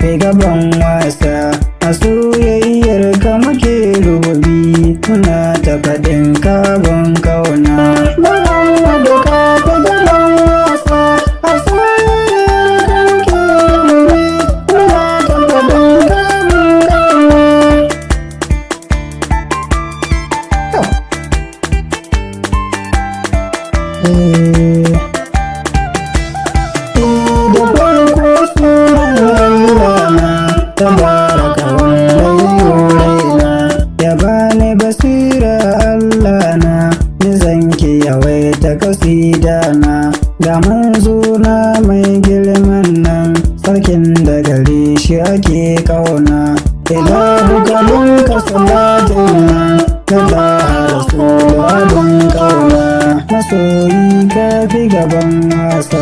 fi gaban wasa, a soyayyar ka muke rububi, muna ta faɗin kabon kauna. Muhammadu ka fi gaban wasa, a soyayyar ka muke rububi, muna ta faɗin kabon kauna. Da farko sunan Allah na tabaraka wanda ya raina, ya bani basira Allah na, ni zanki yawaita kasida na, ga manzo na mai girman nan, sarkin da gare shi ake kauna. Ilahu kalun ka salatin nan, ka da rasulu abin kauna, masoyi ka fi gaban wasa.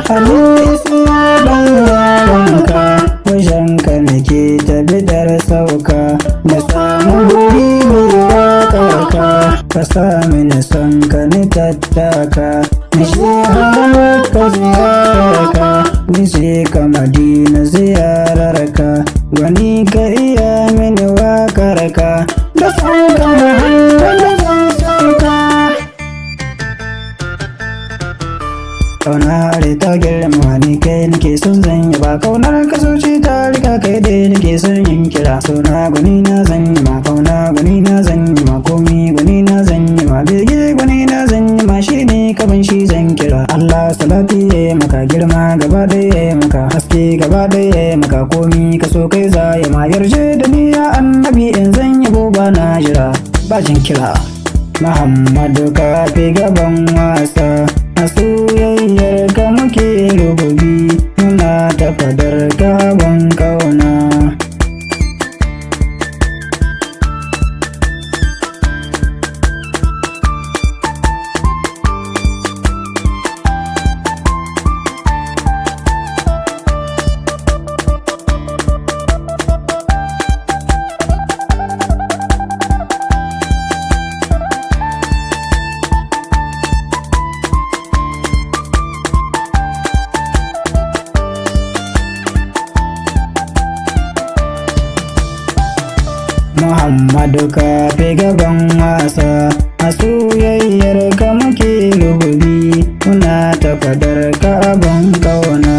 Halin issiya ban yaronka, wajenka nake ta bidar sauka, na samu guri mai waƙarka, ka sa mini son ka ni tattaka, ni shi ka ziyararka, ni je ka Madina ziyararka, gwani ka iya mini waƙarka, da sauka Muhammadu zan sauka. Kaunar ta girma ni kai nake son zan yi ba, kaunar ka zuci ta rika kai dai nake son yin kira. Suna gwani na zan yi ma, kauna gwani na zan yi ma, komi gwani na zan yi ma, bege gwani na zan yi ma, shi ne kaban shi zan kira. Allah salati ya maka, girma gaba ɗaya maka, haske gaba ɗaya maka, komi ka so kai za ya ma, yarje da ni ya annabi in zan yi ba na jira ba jin kira. Muhammadu ka fi gaban wasa, a soyayyar ka muke rububi, muna ta fadar kabon kauna. Muhammadu ka fi gaban wasa, a soyayyar ka muke rububi, muna ta fadar kabon kauna.